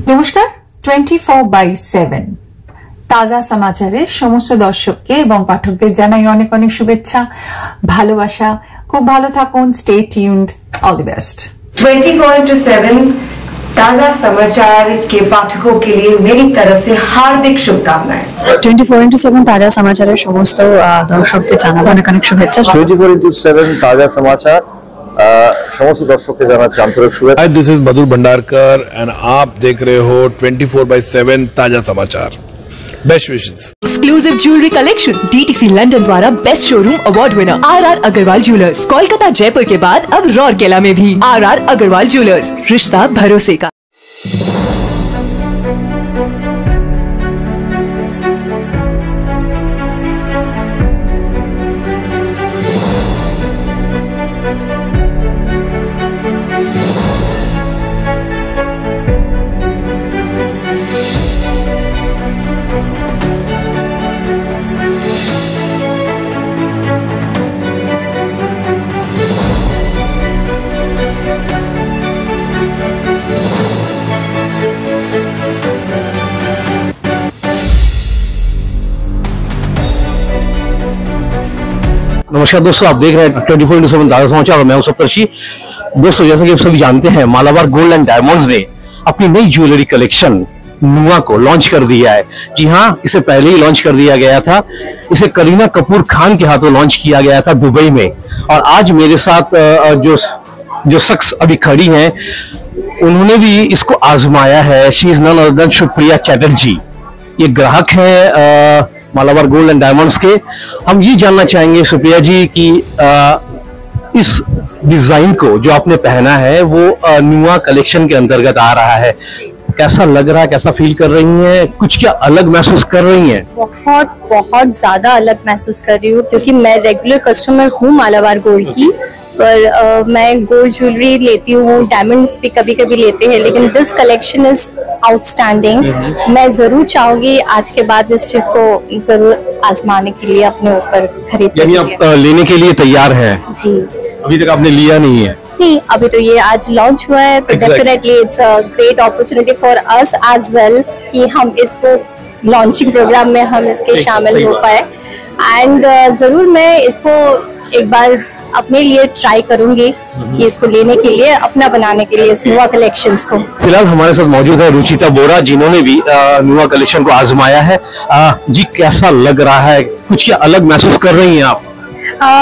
নমস্কার 24/7 তাজা সমাচারের সমস্ত দর্শককে এবং পাঠকদের জানাই অনেক অনেক শুভেচ্ছা ভালোবাসা খুব ভালো থাকুন স্टे ट्यून्ड ऑल द बेस्ट 24/7 ताजा समाचार के पाठकों के लिए मेरी तरफ से हार्दिक शुभकामनाएं 24/7 ताजा समाचारेর সমস্ত দর্শককে জানাবো অনেক অনেক শুভেচ্ছা 24/7 ताजा समाचार समस्त दर्शक के जाना आंतरिक शुभेच्छा। This is Madhur Bhandarkar and आप देख रहे हो 24/7 ताजा समाचार। Best wishes. Exclusive jewellery collection DTC London द्वारा best showroom award winner RR Agarwal jewellers Kolkata Jaipur के बाद अब रौरकेला में भी RR अग्रवाल ज्वेलर्स रिश्ता भरोसे का। नमस्कार दोस्तों, आप देख रहे हैं 24/7 ताजा समाचार और मैं हूं सप्तर्षि। दोस्तों, जैसा कि आप सभी जानते हैं, मालाबार गोल्ड एंड डायमंड्स ने अपनी नई ज्वेलरी कलेक्शन नुआ को लॉन्च कर दिया है। जी हां, इसे पहले ही लॉन्च कर दिया गया था। इसे करीना कपूर खान के हाथों लॉन्च किया गया था दुबई में। और आज मेरे साथ जो शख्स अभी खड़ी हैं, उन्होंने भी इसको आजमाया है। She is none other than Supriya Chatterjee. ये ग्राहक है मालाबार गोल्ड एंड डायमंड्स के। हम ये जानना चाहेंगे सुप्रिया जी कि इस डिजाइन को जो आपने पहना है वो नुआ कलेक्शन के अंतर्गत आ रहा है, कैसा लग रहा है, कैसा फील कर रही हैं, कुछ क्या अलग महसूस कर रही हैं? बहुत ज्यादा अलग महसूस कर रही हूँ क्योंकि मैं रेगुलर कस्टमर हूँ मालाबार गोल्ड की, पर मैं गोल्ड ज्वेलरी लेती हूँ, डायमंड्स भी कभी कभी लेते हैं, लेकिन दिस कलेक्शन इज आउटस्टैंडिंग। मैं जरूर चाहूंगी आज के बाद इस चीज को जरूर आजमाने के लिए अपने ऊपर खरीदने। यानी आप लेने के लिए तैयार हैं? जी। अभी तक आपने लिया नहीं है? नहीं, अभी तो ये आज लॉन्च हुआ है, तो definitely it's a great opportunity for us as well कि हम इसको लॉन्चिंग प्रोग्राम में हम इसके शामिल हो पाए। एंड जरूर मैं इसको एक बार अपने लिए ट्राई करूंगी कि इसको लेने के लिए, अपना बनाने के लिए इस नुआ कलेक्शंस को। फिलहाल हमारे साथ मौजूद है रुचिता बोरा, जिन्होंने भी नुआ कलेक्शन को आजमाया है। जी, कैसा लग रहा है, कुछ क्या अलग महसूस कर रही हैं आप?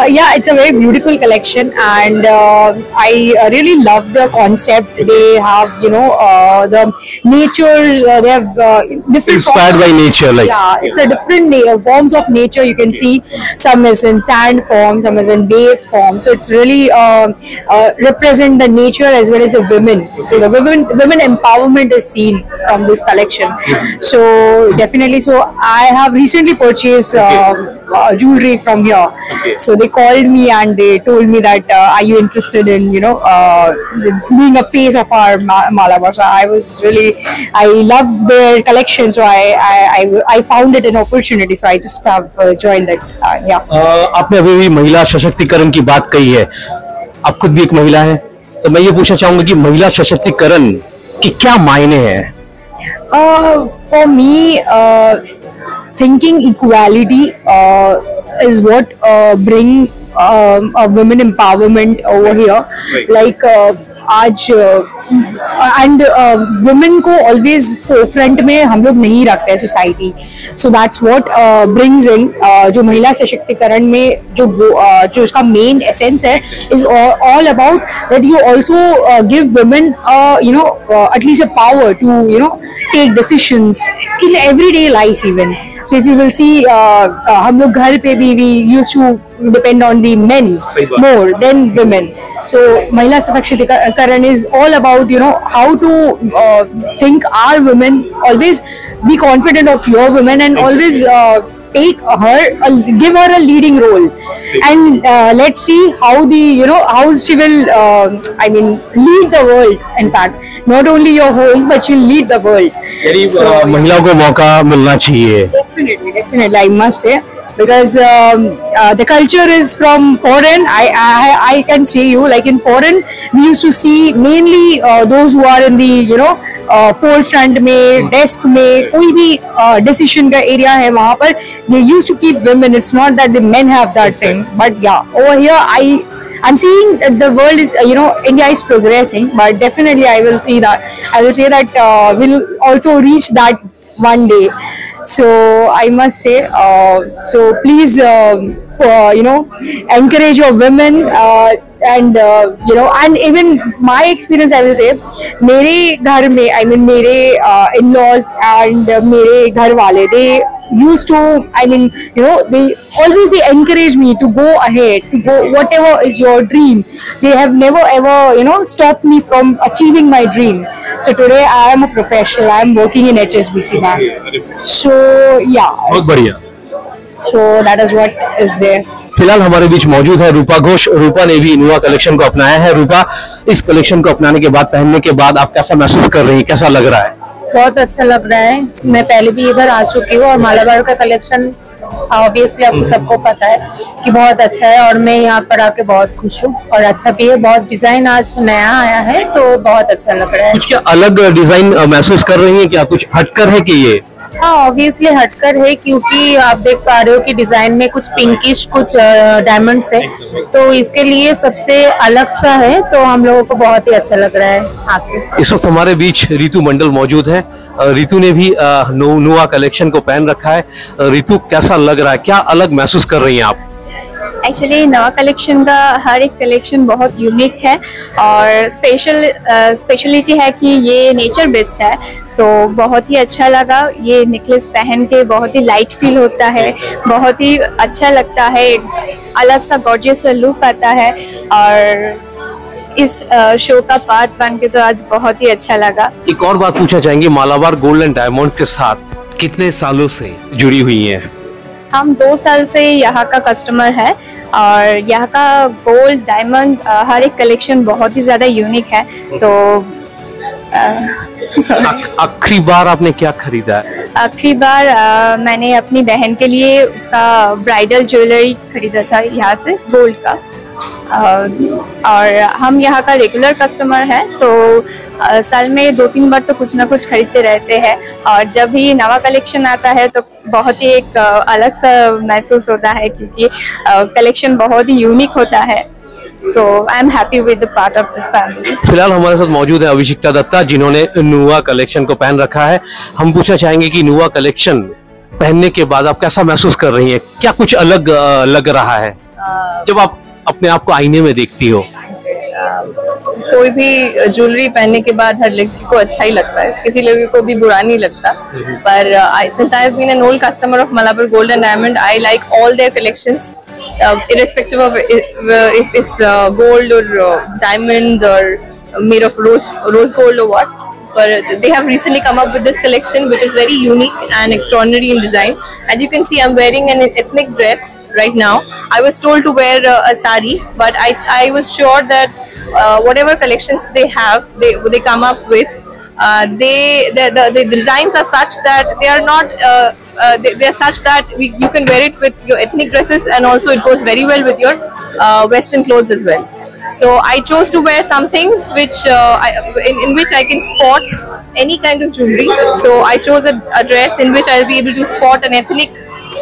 Yeah, it's a very beautiful collection, and I really love the concept. They have, the nature. They have different inspired by nature, like it's a different forms of nature. You can see some is in sand form, some is in base form. So it's really represent the nature as well as the women. So the women empowerment is seen from this collection. So definitely, so I have recently purchased jewelry from here. So they called me and they told me that are you interested in being a face of our Malabar. So I loved their collection, so I found it an opportunity, so I just have joined it. आपने अभी भी महिला सशक्तिकरण की बात कही है, आप खुद भी एक महिला है, तो मैं ये पूछना चाहूंगा कि महिला सशक्तिकरण के क्या मायने हैं? For me, thinking equality is what bring a women empowerment over here. Like आज and women को always forefront में हम लोग नहीं रखते हैं society. So that's what brings in जो महिला सशक्तिकरण में जो उसका main essence है is all about that you also give women at least a power to take decisions in everyday life even. So if you will see हम लोग घर पे भी we used to depend on the men more than women. So Mahila Sashaktikarana is all about how to think our women, always be confident of your women and always take her, give her a leading role, and let's see how how she will lead the world. In fact, not only your home but she'll lead the world. So, महिलाओं को मौका मिलना चाहिए. Definitely, I must say. because the culture is from foreign. I can say you, like in foreign we used to see mainly those who are in the four front में, desk में, कोई भी decision का area है वहां पर they used to keep women. It's not that the men have that thing, but yeah, over here I'm seeing that the world is, India is progressing, but definitely I will say that we'll also reach that one day. So I must say, so please, encourage your women, and and even my experience, I will say, मेरे घर में, I mean मेरे in-laws and मेरे घर वाले, they used to, they always encourage me to go ahead, to go whatever is your dream. They have never ever stopped me from achieving my dream. So today I am a professional. I am working in HSBC Bank. So yeah, बहुत बढ़िया। so that is what is there. फिलहाल हमारे बीच मौजूद है रूपा घोष। रूपा ने भी नुआ collection को अपनाया है। रूपा, इस कलेक्शन को अपनाने के बाद, पहनने के बाद आप कैसा महसूस कर रही हैं, कैसा लग रहा है? बहुत अच्छा लग रहा है। मैं पहले भी इधर आ चुकी हूँ और मालाबार का कलेक्शन ऑब्वियसली आपको सबको पता है कि बहुत अच्छा है, और मैं यहाँ पर आके बहुत खुश हूँ और अच्छा भी है। बहुत डिजाइन आज नया आया है तो बहुत अच्छा लग रहा है। कुछ क्या अलग डिजाइन महसूस कर रही हैं? क्या कुछ हटकर है कि ये? हाँ, ऑब्वियसली हटकर है, क्योंकि आप देख पा रहे हो कि डिजाइन में कुछ पिंकिश, कुछ डायमंड्स है, तो इसके लिए सबसे अलग सा है, तो हम लोगों को बहुत ही अच्छा लग रहा है आके। इस वक्त हमारे बीच रितु मंडल मौजूद है। रितु ने भी नुआ कलेक्शन को पहन रखा है। रितु, कैसा लग रहा है, क्या अलग महसूस कर रही हैं आप? एक्चुअली नवा कलेक्शन का हर एक कलेक्शन बहुत यूनिक है, और स्पेशलिटी है कि ये नेचर बेस्ड है, तो बहुत ही अच्छा लगा। ये नेकलेस पहन के बहुत ही लाइट फील होता है, बहुत ही अच्छा लगता है, अलग सा गॉर्जियस लुक आता है, और इस शो का पार्ट बन के तो आज बहुत ही अच्छा लगा। एक और बात पूछना चाहेंगे, मालाबार गोल्ड एंड डायमंड्स के साथ कितने सालों से जुड़ी हुई हैं? हम 2 साल से यहाँ का कस्टमर है, और यहाँ का गोल्ड डायमंड हर एक कलेक्शन बहुत ही ज्यादा यूनिक है। तो आखिरी बार आपने क्या खरीदा है? आखिरी बार मैंने अपनी बहन के लिए उसका ब्राइडल ज्वेलरी खरीदा था यहाँ से, गोल्ड का। और हम यहाँ का रेगुलर कस्टमर है, तो साल में 2-3 बार तो कुछ ना कुछ खरीदते रहते हैं, और जब भी नवा कलेक्शन आता है तो बहुत ही एक अलग सा महसूस होता है, क्योंकि कलेक्शन बहुत ही यूनिक होता है। So I'm happy with the part of this family. फिलहाल हमारे साथ मौजूद है अभिषिक्ता दत्ता, जिन्होंने नुआ कलेक्शन को पहन रखा है। हम पूछना चाहेंगे कि नुआ कलेक्शन पहनने के बाद आप कैसा महसूस कर रही हैं, क्या कुछ अलग लग रहा है जब आप अपने आप को आईने में देखती हो? कोई भी ज्वेलरी पहनने के बाद हर लड़की को अच्छा ही लगता है, किसी लड़की को भी बुरा नहीं लगता। पर since I have been an old customer of Malabar Gold and Diamond, I like all their collections, irrespective of if it's gold or diamonds or made of rose gold or what. But they have recently come up with this collection, which is very unique and extraordinary in design. As you can see, I'm wearing an ethnic dress right now. I was told to wear a sari, but I was sure that whatever collections they have, they come up with, the designs are such that they are not they are such that you can wear it with your ethnic dresses, and also it goes very well with your western clothes as well. So I chose to wear something which in which I can spot any kind of jewelry. So I chose a dress in which I'll be able to spot an ethnic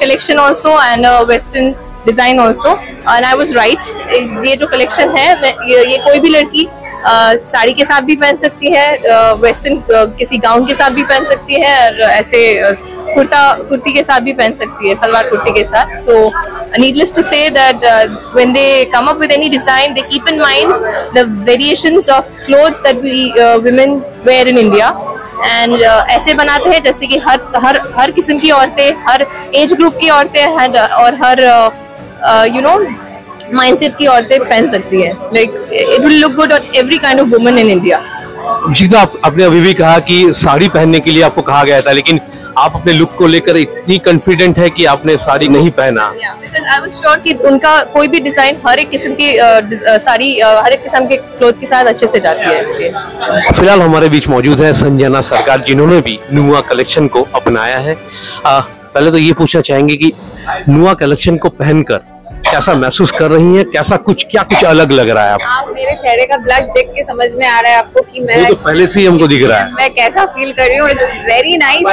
collection also and a western design also, and I was right. ये जो collection है, ये कोई भी लड़की साड़ी के साथ भी पहन सकती है, वेस्टर्न किसी गाउन के साथ भी पहन सकती है, और ऐसे कुर्ती के साथ भी पहन सकती है, सलवार कुर्ती के साथ. So needless to say that when they come up with any design, they keep in mind the variations of clothes that we women wear in India. And ऐसे बनाते हैं जैसे कि हर किस्म की औरतें, हर एज ग्रुप की औरतें और हर माइंडसेट की औरतें पहन सकती है. Like it will look good on every kind of woman in India. जीता, आपने अभी भी कहा कि साड़ी पहनने के लिए आपको कहा गया था, लेकिन आप अपने लुक को लेकर इतनी कॉन्फिडेंट है कि आपने साड़ी नहीं पहना. Because I was sure कि उनका कोई भी डिजाइन हर एक किस्म की साड़ी हर एक किस्म के क्लोथ्स के साथ अच्छे से जाती है. इसलिए फिलहाल हमारे बीच मौजूद है संजना सरकार, जिन्होंने भी नुआ कलेक्शन को अपनाया है. पहले तो ये पूछना चाहेंगे कि नुआ कलेक्शन को पहनकर कैसा महसूस कर रही हैं, कैसा क्या कुछ अलग लग रहा है आपको? आप मेरे चेहरे का ब्लश देख के समझ में आ रहा है आपको कि मैं तो पहले से ही हमको दिख रहा है मैं कैसा फील कर रही हूँ। It's very nice.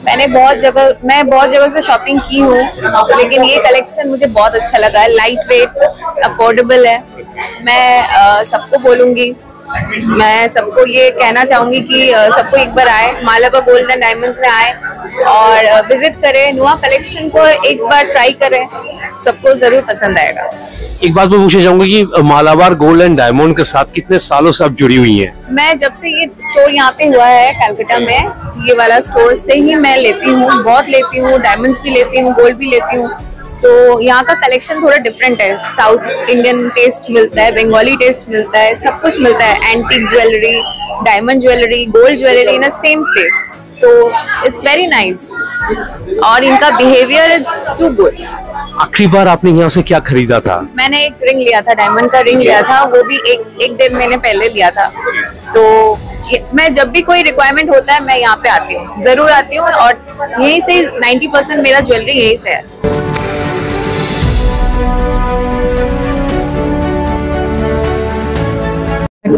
मैं बहुत जगह से शॉपिंग की हूँ, लेकिन ये कलेक्शन मुझे बहुत अच्छा लगा है। लाइट वेट, अफोर्डेबल है। मैं सबको बोलूंगी, मैं सबको ये कहना चाहूंगी कि सबको एक बार आए, मालाबार गोल्ड एंड डायमंड्स में आए और विजिट करें, नुआ कलेक्शन को एक बार ट्राई करें, सबको जरूर पसंद आएगा। एक बात मैं पूछना चाहूंगा कि मालाबार गोल्ड एंड डायमंड के साथ कितने सालों से आप जुड़ी हुई हैं? मैं जब से ये स्टोर यहाँ पे हुआ है कलकत्ता में, ये वाला स्टोर से ही मैं लेती हूँ, बहुत लेती हूँ, डायमंड्स भी लेती हूँ, गोल्ड भी लेती हूँ। तो यहाँ का कलेक्शन थोड़ा डिफरेंट है, साउथ इंडियन टेस्ट मिलता है, बंगाली टेस्ट मिलता है, सब कुछ मिलता है। Antique jewellery, diamond jewellery, gold jewellery इन अ सेम प्लेस, तो इट्स वेरी नाइस। और इनका बिहेवियर इज टू गुड। आखिरी बार आपने यहाँ से क्या खरीदा था? मैंने एक रिंग लिया था, डायमंड का रिंग लिया था, वो भी एक डेढ़ महीने पहले लिया था। तो मैं जब भी कोई रिक्वायरमेंट होता है मैं यहाँ पे आती हूँ, जरूर आती हूँ, और यहीं से 90% मेरा ज्वेलरी यहीं से है।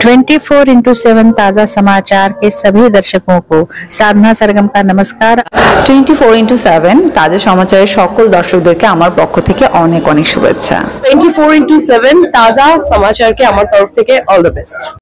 ट्वेंटी 4x7 ताजा समाचार के सभी दर्शकों को साधना सरगम का नमस्कार। 24x7 তাজা সমাচারের সকল দর্শকদেরকে আমার পক্ষ থেকে অনেক অনেক শুভেচ্ছা। 24x7 তাজা সমাচারকে আমার তরফ থেকে অল দ্য বেস্ট।